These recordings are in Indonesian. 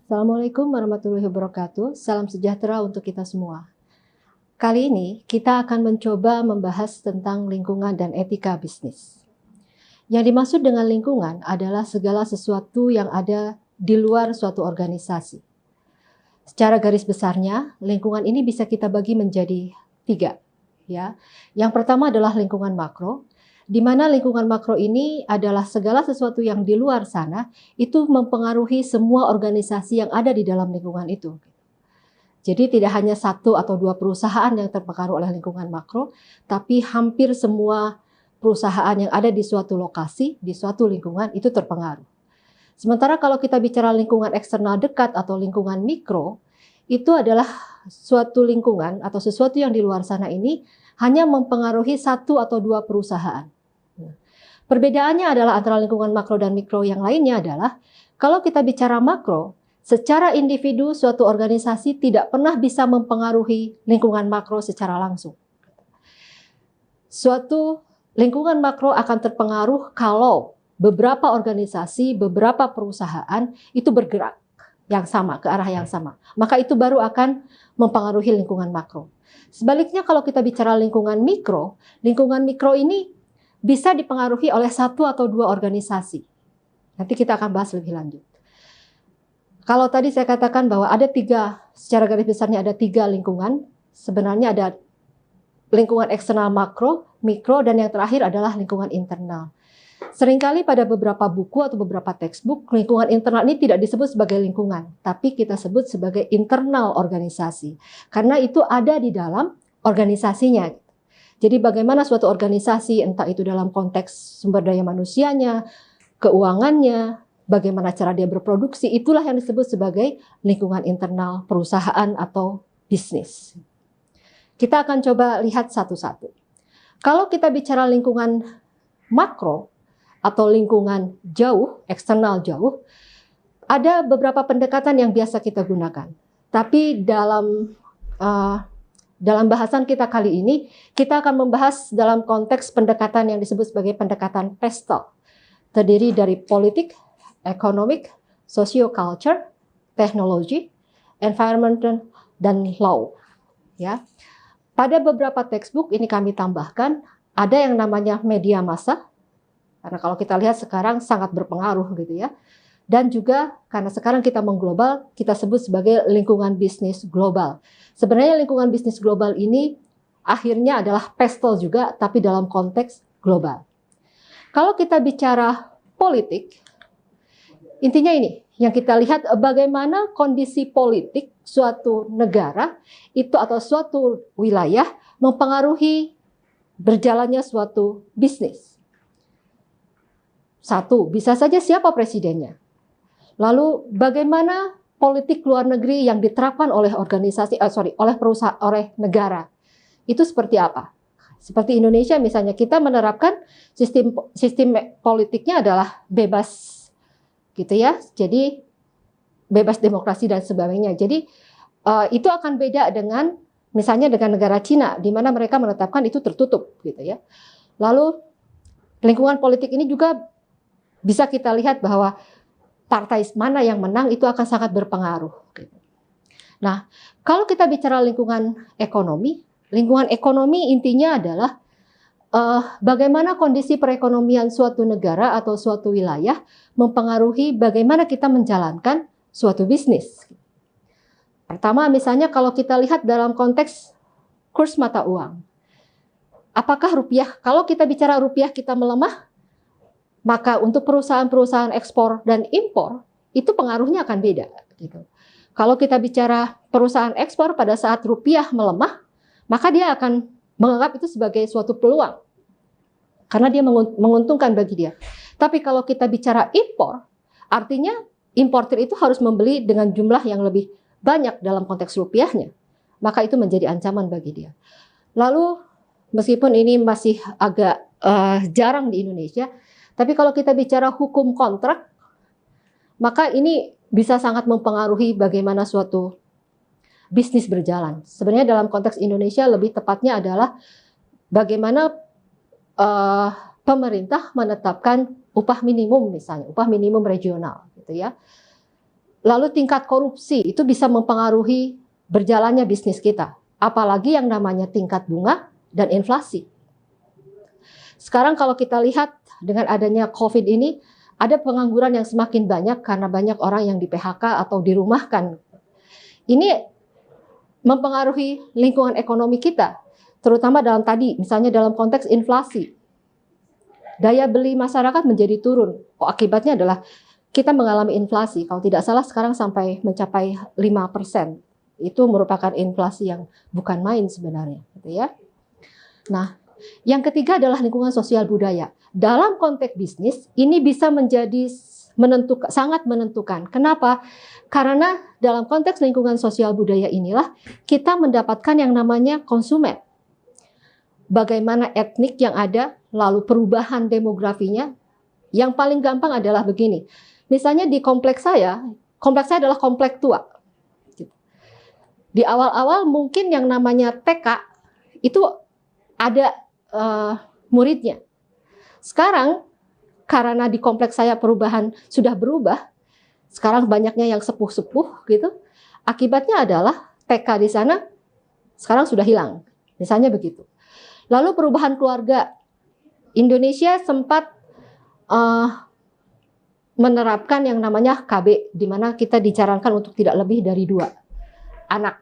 Assalamualaikum warahmatullahi wabarakatuh. Salam sejahtera untuk kita semua. Kali ini kita akan mencoba membahas tentang lingkungan dan etika bisnis. Yang dimaksud dengan lingkungan adalah segala sesuatu yang ada di luar suatu organisasi. Secara garis besarnya, lingkungan ini bisa kita bagi menjadi 3. Ya. Yang pertama adalah lingkungan makro, di mana lingkungan makro ini adalah segala sesuatu yang di luar sana itu mempengaruhi semua organisasi yang ada di dalam lingkungan itu. Jadi tidak hanya 1 atau 2 perusahaan yang terpengaruh oleh lingkungan makro, tapi hampir semua perusahaan yang ada di suatu lokasi, di suatu lingkungan itu terpengaruh. Sementara kalau kita bicara lingkungan eksternal dekat atau lingkungan mikro, itu adalah suatu lingkungan atau sesuatu yang di luar sana ini hanya mempengaruhi 1 atau 2 perusahaan. Perbedaannya adalah antara lingkungan makro dan mikro yang lainnya adalah kalau kita bicara makro, secara individu suatu organisasi tidak pernah bisa mempengaruhi lingkungan makro secara langsung. Suatu lingkungan makro akan terpengaruh kalau beberapa organisasi, beberapa perusahaan itu bergerak yang sama, ke arah yang sama. Maka itu baru akan mempengaruhi lingkungan makro. Sebaliknya kalau kita bicara lingkungan mikro ini bisa dipengaruhi oleh 1 atau 2 organisasi. Nanti kita akan bahas lebih lanjut. Kalau tadi saya katakan bahwa ada 3, secara garis besarnya ada 3 lingkungan. Sebenarnya ada lingkungan eksternal makro, mikro, dan yang terakhir adalah lingkungan internal. Seringkali pada beberapa buku atau beberapa textbook, lingkungan internal ini tidak disebut sebagai lingkungan, tapi kita sebut sebagai internal organisasi. Karena itu ada di dalam organisasinya. Jadi bagaimana suatu organisasi, entah itu dalam konteks sumber daya manusianya, keuangannya, bagaimana cara dia berproduksi, itulah yang disebut sebagai lingkungan internal perusahaan atau bisnis. Kita akan coba lihat satu-satu. Kalau kita bicara lingkungan makro atau lingkungan jauh, eksternal jauh, ada beberapa pendekatan yang biasa kita gunakan. Tapi dalam bahasan kita kali ini, kita akan membahas dalam konteks pendekatan yang disebut sebagai pendekatan PESTEL. Terdiri dari politik, economic, socio-culture, teknologi, environment, dan law. Ya. Pada beberapa textbook ini kami tambahkan, ada yang namanya media massa, karena kalau kita lihat sekarang sangat berpengaruh gitu ya. Dan juga karena sekarang kita mengglobal, kita sebut sebagai lingkungan bisnis global. Sebenarnya lingkungan bisnis global ini akhirnya adalah PESTEL juga, tapi dalam konteks global. Kalau kita bicara politik, intinya ini, yang kita lihat bagaimana kondisi politik suatu negara itu atau suatu wilayah mempengaruhi berjalannya suatu bisnis. 1, bisa saja siapa presidennya. Lalu bagaimana politik luar negeri yang diterapkan oleh oleh negara. Itu seperti apa? Seperti Indonesia misalnya, kita menerapkan sistem politiknya adalah bebas gitu ya. Jadi bebas demokrasi dan sebagainya. Jadi itu akan beda dengan misalnya dengan negara Cina di mana mereka menetapkan itu tertutup gitu ya. Lalu lingkungan politik ini juga bisa kita lihat bahwa partai mana yang menang itu akan sangat berpengaruh. Nah, kalau kita bicara lingkungan ekonomi intinya adalah bagaimana kondisi perekonomian suatu negara atau suatu wilayah mempengaruhi bagaimana kita menjalankan suatu bisnis. Pertama, misalnya kalau kita lihat dalam konteks kurs mata uang. Apakah rupiah, kalau kita bicara rupiah kita melemah, maka untuk perusahaan-perusahaan ekspor dan impor, itu pengaruhnya akan beda. Gitu. Kalau kita bicara perusahaan ekspor pada saat rupiah melemah, maka dia akan menganggap itu sebagai suatu peluang. Karena dia menguntungkan bagi dia. Tapi kalau kita bicara impor, artinya importir itu harus membeli dengan jumlah yang lebih banyak dalam konteks rupiahnya. Maka itu menjadi ancaman bagi dia. Lalu, meskipun ini masih agak jarang di Indonesia, tapi kalau kita bicara hukum kontrak, maka ini bisa sangat mempengaruhi bagaimana suatu bisnis berjalan. Sebenarnya dalam konteks Indonesia lebih tepatnya adalah bagaimana pemerintah menetapkan upah minimum misalnya, upah minimum regional gitu ya. Lalu tingkat korupsi itu bisa mempengaruhi berjalannya bisnis kita. Apalagi yang namanya tingkat bunga dan inflasi. Sekarang kalau kita lihat dengan adanya COVID ini, ada pengangguran yang semakin banyak karena banyak orang yang di PHK atau dirumahkan. Ini mempengaruhi lingkungan ekonomi kita, terutama dalam tadi, misalnya dalam konteks inflasi. Daya beli masyarakat menjadi turun. Akibatnya adalah kita mengalami inflasi. Kalau tidak salah sekarang sampai mencapai 5%. Itu merupakan inflasi yang bukan main sebenarnya, gitu ya. Nah, yang ketiga adalah lingkungan sosial budaya. Dalam konteks bisnis, ini bisa menjadi sangat menentukan. Kenapa? Karena dalam konteks lingkungan sosial budaya inilah kita mendapatkan yang namanya konsumen. Bagaimana etnik yang ada, lalu perubahan demografinya. Yang paling gampang adalah begini. Misalnya di kompleks saya adalah kompleks tua. Di awal-awal mungkin yang namanya TK itu ada muridnya. Sekarang karena di kompleks saya perubahan sudah berubah, sekarang banyaknya yang sepuh-sepuh gitu. Akibatnya adalah TK di sana sekarang sudah hilang. Misalnya begitu. Lalu perubahan keluarga. Indonesia sempat menerapkan yang namanya KB, di mana kita dicarankan untuk tidak lebih dari 2 anak.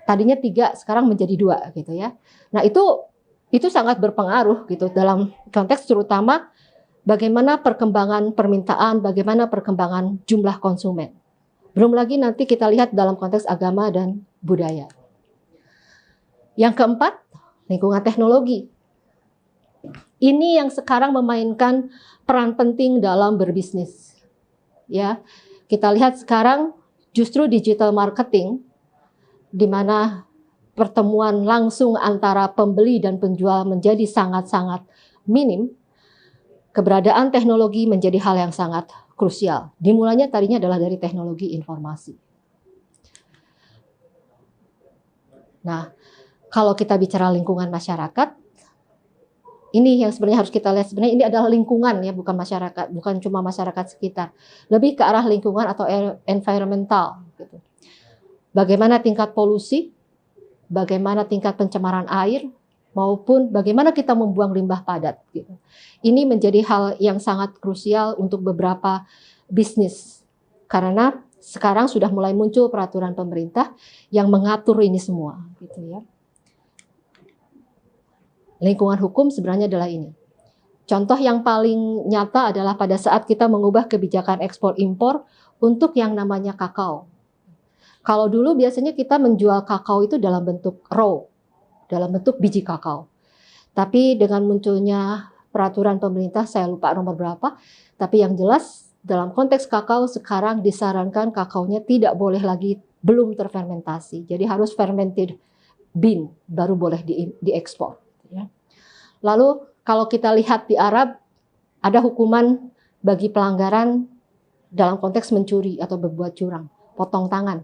Tadinya 3, sekarang menjadi 2 gitu ya. Nah, itu sangat berpengaruh gitu dalam konteks terutama bagaimana perkembangan permintaan, bagaimana perkembangan jumlah konsumen. Belum lagi nanti kita lihat dalam konteks agama dan budaya. Yang keempat, lingkungan teknologi. Ini yang sekarang memainkan peran penting dalam berbisnis. Ya, kita lihat sekarang justru digital marketing di mana pertemuan langsung antara pembeli dan penjual menjadi sangat-sangat minim, keberadaan teknologi menjadi hal yang sangat krusial. Dimulainya tadinya adalah dari teknologi informasi. Nah, kalau kita bicara lingkungan masyarakat, ini yang sebenarnya harus kita lihat. Sebenarnya ini adalah lingkungan ya, bukan masyarakat, bukan cuma masyarakat sekitar. Lebih ke arah lingkungan atau environmental. Gitu. Bagaimana tingkat polusi, bagaimana tingkat pencemaran air, maupun bagaimana kita membuang limbah padat. Gitu. Ini menjadi hal yang sangat krusial untuk beberapa bisnis. Karena sekarang sudah mulai muncul peraturan pemerintah yang mengatur ini semua. Gitu ya. Lingkungan hukum sebenarnya adalah ini. Contoh yang paling nyata adalah pada saat kita mengubah kebijakan ekspor-impor untuk yang namanya kakao. Kalau dulu biasanya kita menjual kakao itu dalam bentuk raw, dalam bentuk biji kakao. Tapi dengan munculnya peraturan pemerintah, saya lupa nomor berapa, tapi yang jelas dalam konteks kakao sekarang disarankan kakaonya tidak boleh lagi belum terfermentasi. Jadi harus fermented bean baru boleh diekspor. Ya. Lalu kalau kita lihat di Arab, ada hukuman bagi pelanggaran dalam konteks mencuri atau berbuat curang, potong tangan.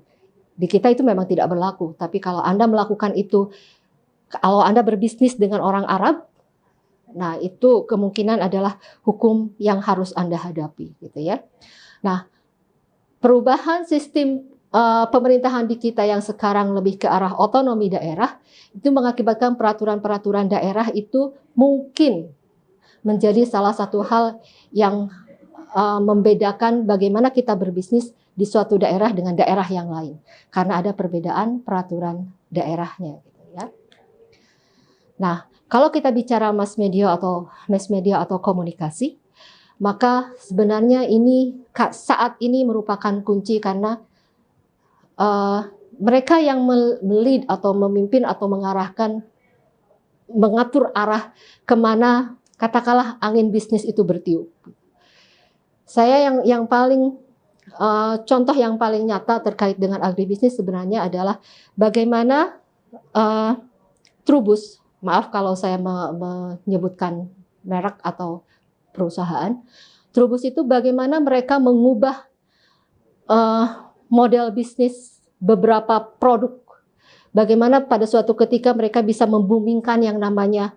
Di kita itu memang tidak berlaku, tapi kalau Anda melakukan itu, kalau Anda berbisnis dengan orang Arab, nah itu kemungkinan adalah hukum yang harus Anda hadapi, gitu ya. Nah, perubahan sistem pemerintahan di kita yang sekarang lebih ke arah otonomi daerah, itu mengakibatkan peraturan-peraturan daerah itu mungkin menjadi salah satu hal yang membedakan bagaimana kita berbisnis di suatu daerah dengan daerah yang lain, karena ada perbedaan peraturan daerahnya. Gitu ya. Nah, kalau kita bicara mass media atau komunikasi, maka sebenarnya ini saat ini merupakan kunci karena mereka yang melead atau memimpin atau mengarahkan, mengatur arah kemana katakanlah angin bisnis itu bertiup. Saya yang paling contoh yang paling nyata terkait dengan agribisnis sebenarnya adalah bagaimana Trubus, maaf kalau saya menyebutkan merek atau perusahaan, Trubus itu bagaimana mereka mengubah model bisnis beberapa produk. Bagaimana pada suatu ketika mereka bisa membumingkan yang namanya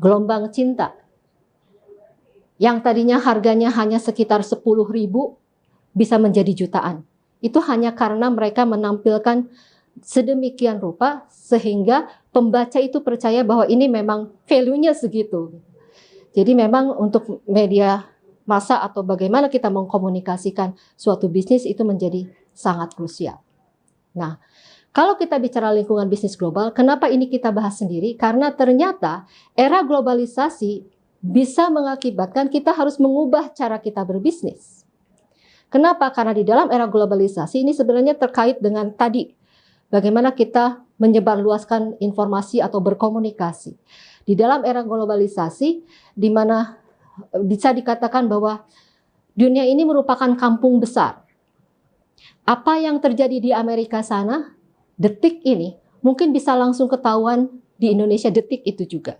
gelombang cinta. Yang tadinya harganya hanya sekitar 10.000, bisa menjadi jutaan. Itu hanya karena mereka menampilkan sedemikian rupa sehingga pembaca itu percaya bahwa ini memang value-nya segitu. Jadi memang untuk media massa atau bagaimana kita mengkomunikasikan suatu bisnis itu menjadi sangat krusial. Nah, kalau kita bicara lingkungan bisnis global, kenapa ini kita bahas sendiri? Karena ternyata era globalisasi bisa mengakibatkan kita harus mengubah cara kita berbisnis. Kenapa? Karena di dalam era globalisasi ini sebenarnya terkait dengan tadi, bagaimana kita menyebarluaskan informasi atau berkomunikasi. Di dalam era globalisasi, di mana bisa dikatakan bahwa dunia ini merupakan kampung besar. Apa yang terjadi di Amerika sana, detik ini, mungkin bisa langsung ketahuan di Indonesia detik itu juga.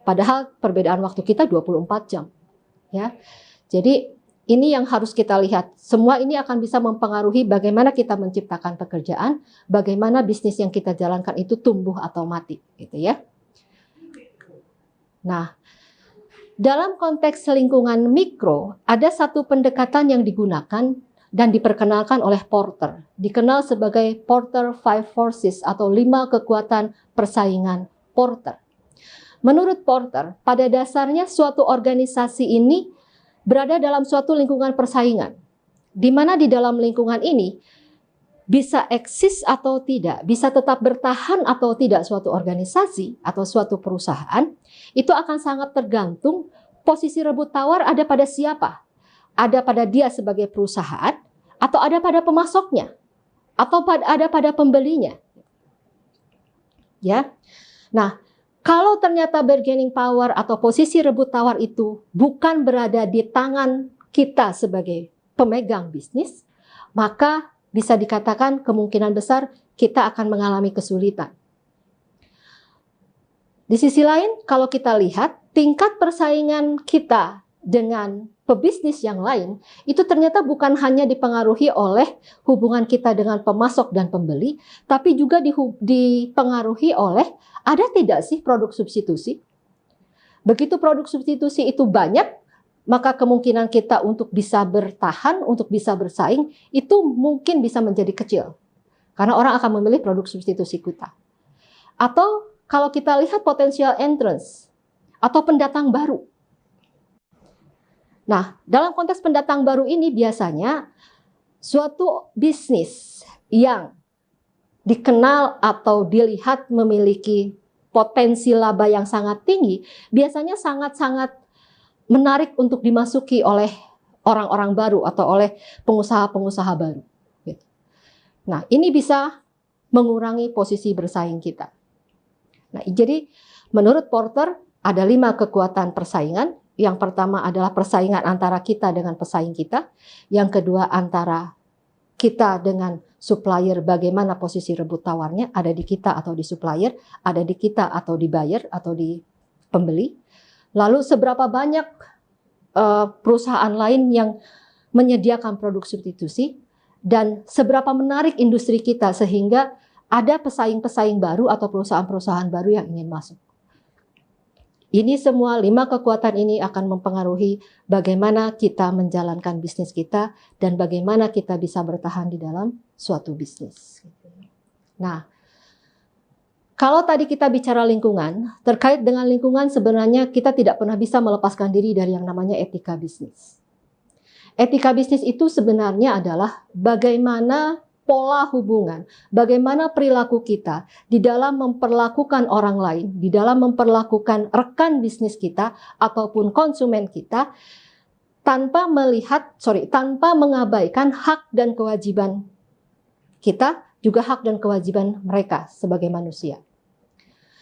Padahal perbedaan waktu kita 24 jam. Ya. Jadi ini yang harus kita lihat. Semua ini akan bisa mempengaruhi bagaimana kita menciptakan pekerjaan, bagaimana bisnis yang kita jalankan itu tumbuh atau mati, gitu ya. Nah, dalam konteks lingkungan mikro, ada satu pendekatan yang digunakan dan diperkenalkan oleh Porter. Dikenal sebagai Porter Five Forces atau 5 kekuatan persaingan Porter. Menurut Porter, pada dasarnya suatu organisasi ini berada dalam suatu lingkungan persaingan, di mana di dalam lingkungan ini bisa eksis atau tidak, bisa tetap bertahan atau tidak suatu organisasi atau suatu perusahaan, itu akan sangat tergantung posisi rebut tawar ada pada siapa. Ada pada dia sebagai perusahaan, atau ada pada pemasoknya, atau ada pada pembelinya. Ya. Nah, kalau ternyata bargaining power atau posisi rebut tawar itu bukan berada di tangan kita sebagai pemegang bisnis, maka bisa dikatakan kemungkinan besar kita akan mengalami kesulitan. Di sisi lain, kalau kita lihat tingkat persaingan kita dengan pebisnis yang lain, itu ternyata bukan hanya dipengaruhi oleh hubungan kita dengan pemasok dan pembeli, tapi juga dipengaruhi oleh ada tidak sih produk substitusi. Begitu produk substitusi itu banyak, maka kemungkinan kita untuk bisa bertahan, untuk bisa bersaing, itu mungkin bisa menjadi kecil. Karena orang akan memilih produk substitusi kita. Atau kalau kita lihat potensial entrance, atau pendatang baru. Nah, dalam konteks pendatang baru ini biasanya suatu bisnis yang dikenal atau dilihat memiliki potensi laba yang sangat tinggi, biasanya sangat-sangat menarik untuk dimasuki oleh orang-orang baru atau oleh pengusaha-pengusaha baru. Nah, ini bisa mengurangi posisi bersaing kita. Nah, jadi menurut Porter ada 5 kekuatan persaingan. Yang pertama adalah persaingan antara kita dengan pesaing kita. Yang kedua antara kita dengan supplier, bagaimana posisi rebut tawarnya, ada di kita atau di supplier, ada di kita atau di buyer atau di pembeli. Lalu seberapa banyak perusahaan lain yang menyediakan produk substitusi dan seberapa menarik industri kita sehingga ada pesaing-pesaing baru atau perusahaan-perusahaan baru yang ingin masuk. Ini semua 5 kekuatan ini akan mempengaruhi bagaimana kita menjalankan bisnis kita dan bagaimana kita bisa bertahan di dalam suatu bisnis. Nah, kalau tadi kita bicara lingkungan, terkait dengan lingkungan sebenarnya kita tidak pernah bisa melepaskan diri dari yang namanya etika bisnis. Etika bisnis itu sebenarnya adalah bagaimana pola hubungan, bagaimana perilaku kita di dalam memperlakukan orang lain, di dalam memperlakukan rekan bisnis kita ataupun konsumen kita tanpa mengabaikan hak dan kewajiban kita, juga hak dan kewajiban mereka sebagai manusia.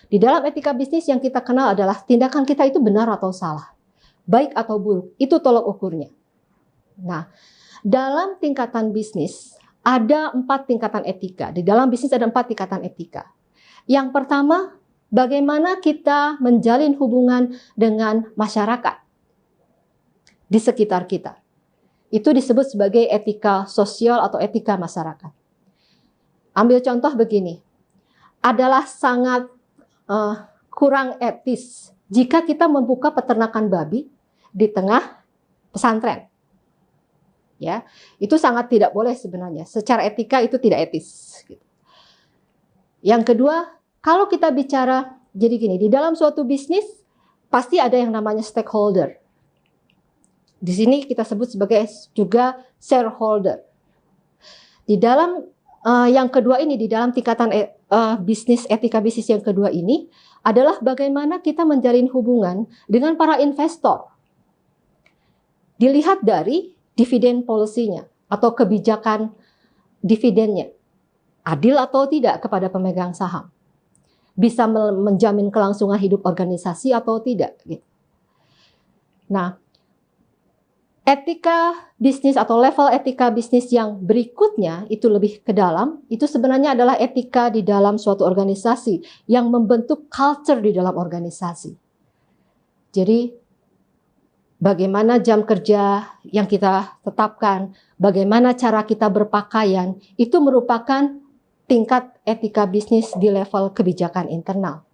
Di dalam etika bisnis yang kita kenal adalah tindakan kita itu benar atau salah, baik atau buruk, itu tolok ukurnya. Nah, dalam tingkatan bisnis ada 4 tingkatan etika. Di dalam bisnis ada 4 tingkatan etika. Yang pertama, bagaimana kita menjalin hubungan dengan masyarakat di sekitar kita. Itu disebut sebagai etika sosial atau etika masyarakat. Ambil contoh begini, adalah sangat kurang etis jika kita membuka peternakan babi di tengah pesantren. Ya, itu sangat tidak boleh sebenarnya. Secara etika itu tidak etis. Yang kedua, kalau kita bicara, jadi gini, di dalam suatu bisnis pasti ada yang namanya stakeholder. Di sini kita sebut sebagai juga shareholder. Di dalam yang kedua ini, di dalam tingkatan bisnis, etika bisnis yang kedua ini adalah bagaimana kita menjalin hubungan dengan para investor. Dilihat dari dividen policy-nya atau kebijakan dividennya. Adil atau tidak kepada pemegang saham. Bisa menjamin kelangsungan hidup organisasi atau tidak. Nah, etika bisnis atau level etika bisnis yang berikutnya itu lebih ke dalam, itu sebenarnya adalah etika di dalam suatu organisasi yang membentuk culture di dalam organisasi. Jadi bagaimana jam kerja yang kita tetapkan, bagaimana cara kita berpakaian, itu merupakan tingkat etika bisnis di level kebijakan internal.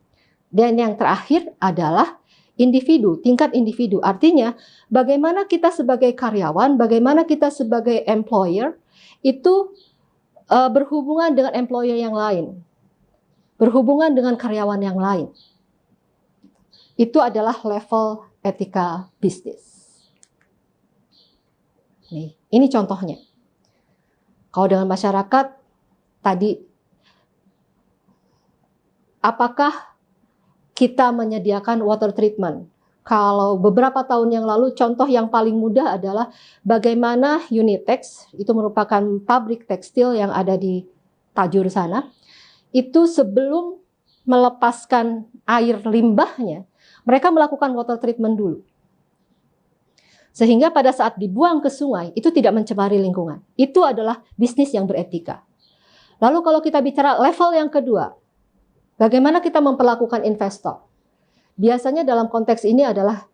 Dan yang terakhir adalah individu, tingkat individu. Artinya bagaimana kita sebagai karyawan, bagaimana kita sebagai employer itu berhubungan dengan employer yang lain, berhubungan dengan karyawan yang lain. Itu adalah level etika bisnis. Nih, ini contohnya. Kalau dengan masyarakat tadi, apakah kita menyediakan water treatment? Kalau beberapa tahun yang lalu, contoh yang paling mudah adalah bagaimana Unitex, itu merupakan pabrik tekstil yang ada di Tajur sana, itu sebelum melepaskan air limbahnya, mereka melakukan water treatment dulu. Sehingga pada saat dibuang ke sungai, itu tidak mencemari lingkungan. Itu adalah bisnis yang beretika. Lalu kalau kita bicara level yang kedua, bagaimana kita memperlakukan investor? Biasanya dalam konteks ini adalah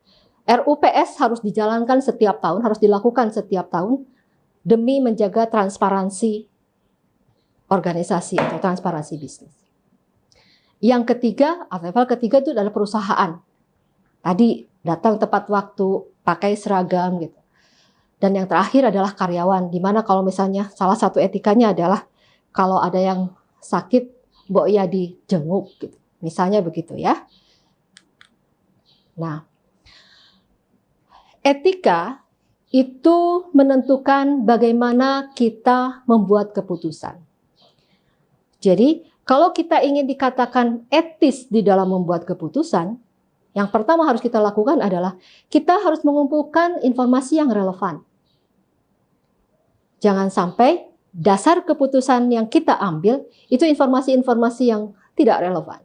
RUPS harus dijalankan setiap tahun, harus dilakukan setiap tahun demi menjaga transparansi organisasi atau transparansi bisnis. Yang ketiga, level ketiga itu adalah perusahaan. Tadi datang tepat waktu, pakai seragam gitu. Dan yang terakhir adalah karyawan, di mana kalau misalnya salah satu etikanya adalah kalau ada yang sakit, mbok ya dijenguk gitu. Misalnya begitu ya. Nah, etika itu menentukan bagaimana kita membuat keputusan. Jadi, kalau kita ingin dikatakan etis di dalam membuat keputusan, yang pertama harus kita lakukan adalah kita harus mengumpulkan informasi yang relevan. Jangan sampai dasar keputusan yang kita ambil itu informasi-informasi yang tidak relevan.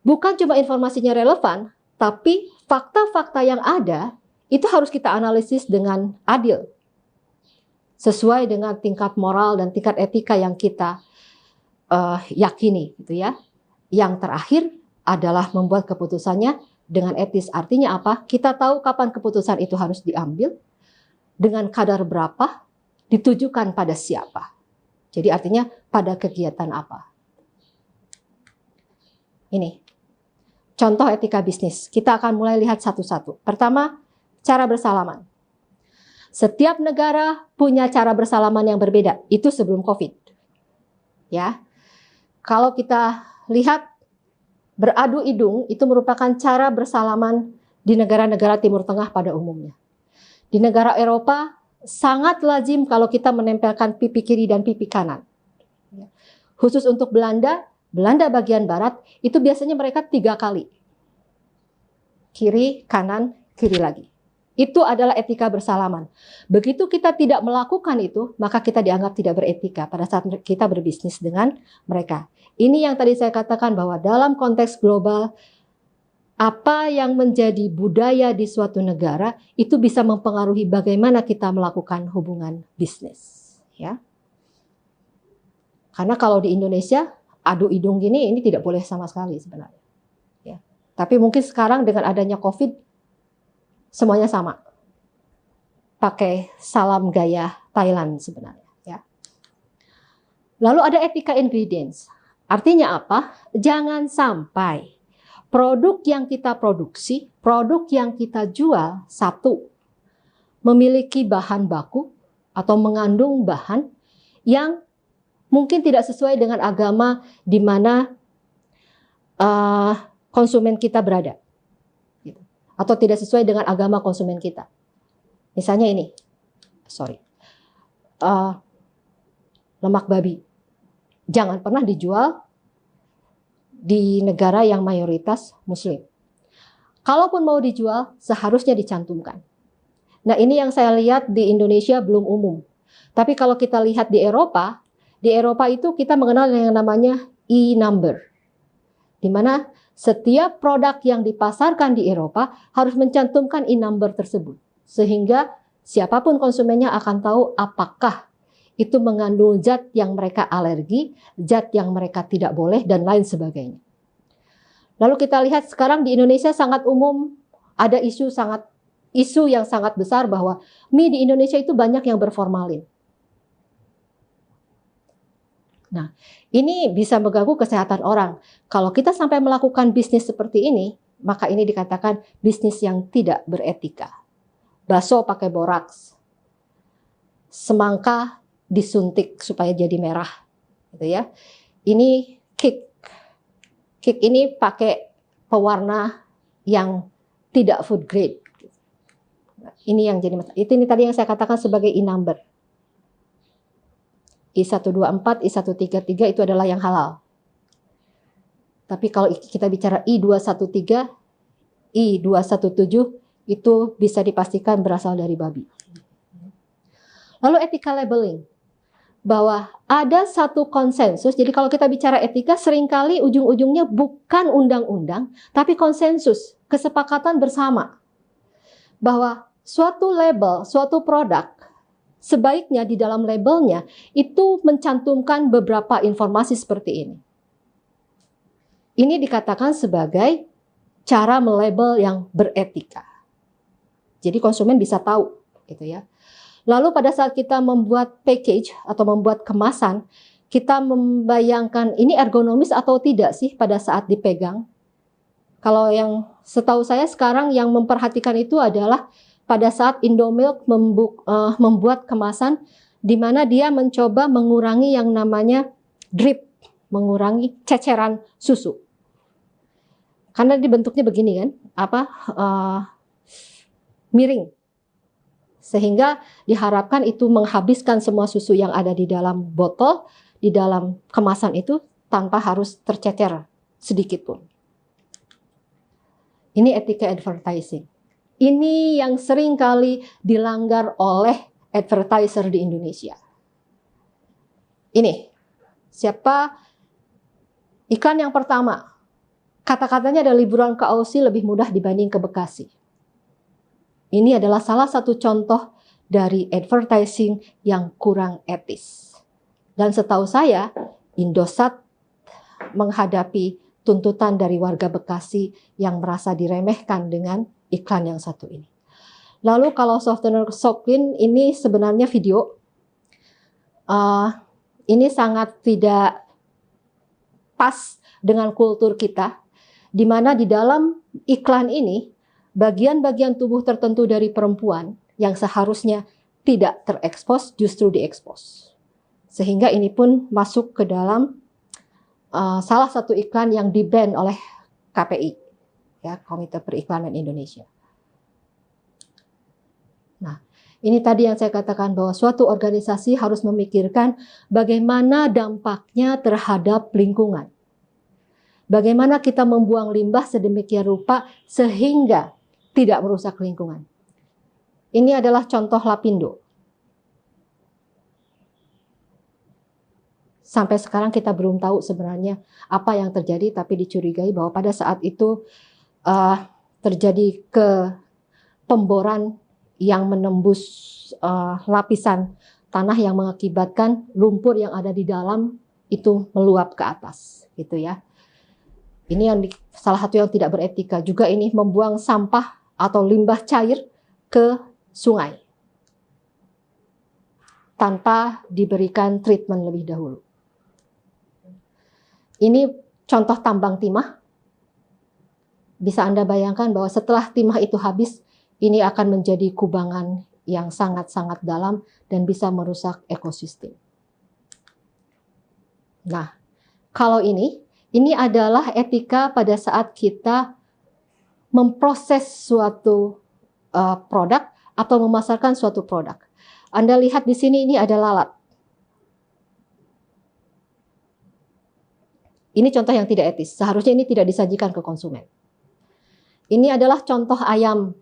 Bukan cuma informasinya relevan, tapi fakta-fakta yang ada itu harus kita analisis dengan adil. Sesuai dengan tingkat moral dan tingkat etika yang kita yakini gitu ya. Yang terakhir adalah membuat keputusannya dengan etis. Artinya apa? Kita tahu kapan keputusan itu harus diambil, dengan kadar berapa, ditujukan pada siapa. Jadi artinya pada kegiatan apa. Ini contoh etika bisnis. Kita akan mulai lihat satu-satu. Pertama, cara bersalaman. Setiap negara punya cara bersalaman yang berbeda. Itu sebelum COVID. Ya. Kalau kita lihat beradu hidung itu merupakan cara bersalaman di negara-negara Timur Tengah pada umumnya. Di negara Eropa sangat lazim kalau kita menempelkan pipi kiri dan pipi kanan. Khusus untuk Belanda bagian barat itu biasanya mereka 3 kali. Kiri, kanan, kiri lagi. Itu adalah etika bersalaman. Begitu kita tidak melakukan itu, maka kita dianggap tidak beretika pada saat kita berbisnis dengan mereka. Ini yang tadi saya katakan bahwa dalam konteks global, apa yang menjadi budaya di suatu negara itu bisa mempengaruhi bagaimana kita melakukan hubungan bisnis. Ya. Karena kalau di Indonesia, adu hidung gini ini tidak boleh sama sekali sebenarnya. Ya. Tapi mungkin sekarang dengan adanya COVID, semuanya sama. Pakai salam gaya Thailand sebenarnya. Ya. Lalu ada etika ingredients. Artinya apa? Jangan sampai produk yang kita produksi, produk yang kita jual, satu, memiliki bahan baku atau mengandung bahan yang mungkin tidak sesuai dengan agama di mana konsumen kita berada, gitu. Atau tidak sesuai dengan agama konsumen kita. Misalnya ini, lemak babi, jangan pernah dijual di negara yang mayoritas Muslim. Kalaupun mau dijual, seharusnya dicantumkan. Nah, ini yang saya lihat di Indonesia belum umum. Tapi kalau kita lihat di Eropa itu kita mengenal yang namanya e-number. Di mana setiap produk yang dipasarkan di Eropa harus mencantumkan e-number tersebut. Sehingga siapapun konsumennya akan tahu apakah itu mengandung zat yang mereka alergi, zat yang mereka tidak boleh, dan lain sebagainya. Lalu kita lihat sekarang di Indonesia sangat umum, ada isu yang sangat besar bahwa mie di Indonesia itu banyak yang berformalin. Nah, ini bisa mengganggu kesehatan orang. Kalau kita sampai melakukan bisnis seperti ini, maka ini dikatakan bisnis yang tidak beretika. Bakso pakai boraks, semangka disuntik supaya jadi merah, gitu ya. Ini Kick ini pakai pewarna yang tidak food grade. Ini yang jadi masalah. Ini tadi yang saya katakan sebagai e-number. I124, I133 itu adalah yang halal. Tapi kalau kita bicara I213, I217 itu bisa dipastikan berasal dari babi. Lalu etika labeling. Bahwa ada satu konsensus, jadi kalau kita bicara etika seringkali ujung-ujungnya bukan undang-undang, tapi konsensus, kesepakatan bersama. Bahwa suatu label, suatu produk, sebaiknya di dalam labelnya itu mencantumkan beberapa informasi seperti ini. Ini dikatakan sebagai cara melabel yang beretika. Jadi konsumen bisa tahu, gitu ya. Lalu pada saat kita membuat package atau membuat kemasan, kita membayangkan ini ergonomis atau tidak sih pada saat dipegang. Kalau yang setahu saya sekarang yang memperhatikan itu adalah pada saat Indomilk membuat kemasan di mana dia mencoba mengurangi yang namanya drip, mengurangi ceceran susu. Karena dibentuknya begini kan, miring. Sehingga diharapkan itu menghabiskan semua susu yang ada di dalam botol, di dalam kemasan itu tanpa harus tercecer sedikit pun. Ini etika advertising. Ini yang sering kali dilanggar oleh advertiser di Indonesia. Ini, siapa iklan yang pertama? Kata-katanya ada liburan ke Aussie lebih mudah dibanding ke Bekasi. Ini adalah salah satu contoh dari advertising yang kurang etis. Dan setahu saya, Indosat menghadapi tuntutan dari warga Bekasi yang merasa diremehkan dengan iklan yang satu ini. Lalu kalau softener Soklin ini sebenarnya video. Ini sangat tidak pas dengan kultur kita, di mana di dalam iklan ini bagian-bagian tubuh tertentu dari perempuan yang seharusnya tidak terekspos justru diekspos. Sehingga ini pun masuk ke dalam salah satu iklan yang di-ban oleh KPI, ya, Komite Periklanan Indonesia. Nah, ini tadi yang saya katakan bahwa suatu organisasi harus memikirkan bagaimana dampaknya terhadap lingkungan. Bagaimana kita membuang limbah sedemikian rupa sehingga tidak merusak lingkungan. Ini adalah contoh Lapindo. Sampai sekarang kita belum tahu sebenarnya apa yang terjadi, tapi dicurigai bahwa pada saat itu terjadi pemboran yang menembus lapisan tanah yang mengakibatkan lumpur yang ada di dalam itu meluap ke atas, gitu ya. Ini yang salah satu yang tidak beretika. Juga ini membuang sampah atau limbah cair ke sungai tanpa diberikan treatment lebih dahulu. Ini contoh tambang timah. Bisa Anda bayangkan bahwa setelah timah itu habis, ini akan menjadi kubangan yang sangat-sangat dalam dan bisa merusak ekosistem. Nah, kalau ini adalah etika pada saat kita memproses suatu produk atau memasarkan suatu produk. Anda lihat di sini ini ada lalat. Ini contoh yang tidak etis. Seharusnya ini tidak disajikan ke konsumen. Ini adalah contoh ayam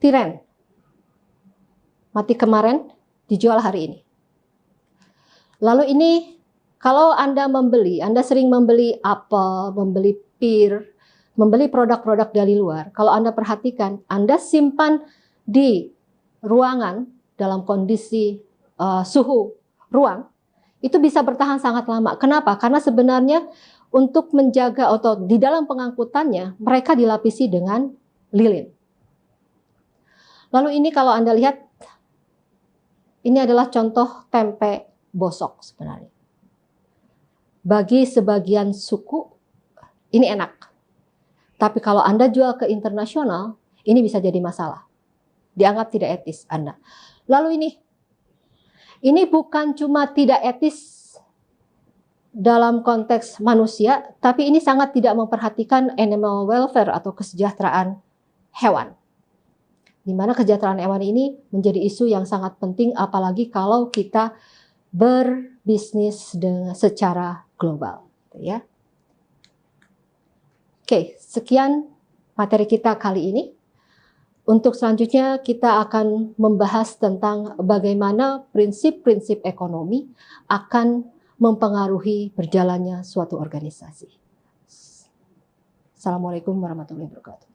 tiren. Mati kemarin, dijual hari ini. Lalu ini, kalau Anda sering membeli apel, membeli pir, membeli produk-produk dari luar. Kalau Anda perhatikan, Anda simpan di ruangan dalam kondisi suhu ruang, itu bisa bertahan sangat lama. Kenapa? Karena sebenarnya untuk menjaga atau di dalam pengangkutannya, mereka dilapisi dengan lilin. Lalu ini kalau Anda lihat, ini adalah contoh tempe bosok sebenarnya. Bagi sebagian suku, ini enak. Tapi kalau Anda jual ke internasional, ini bisa jadi masalah. Dianggap tidak etis Anda. Lalu ini bukan cuma tidak etis dalam konteks manusia, tapi ini sangat tidak memperhatikan animal welfare atau kesejahteraan hewan. Di mana kesejahteraan hewan ini menjadi isu yang sangat penting, apalagi kalau kita berbisnis secara global, ya. Oke, sekian materi kita kali ini. Untuk selanjutnya kita akan membahas tentang bagaimana prinsip-prinsip ekonomi akan mempengaruhi berjalannya suatu organisasi. Assalamualaikum warahmatullahi wabarakatuh.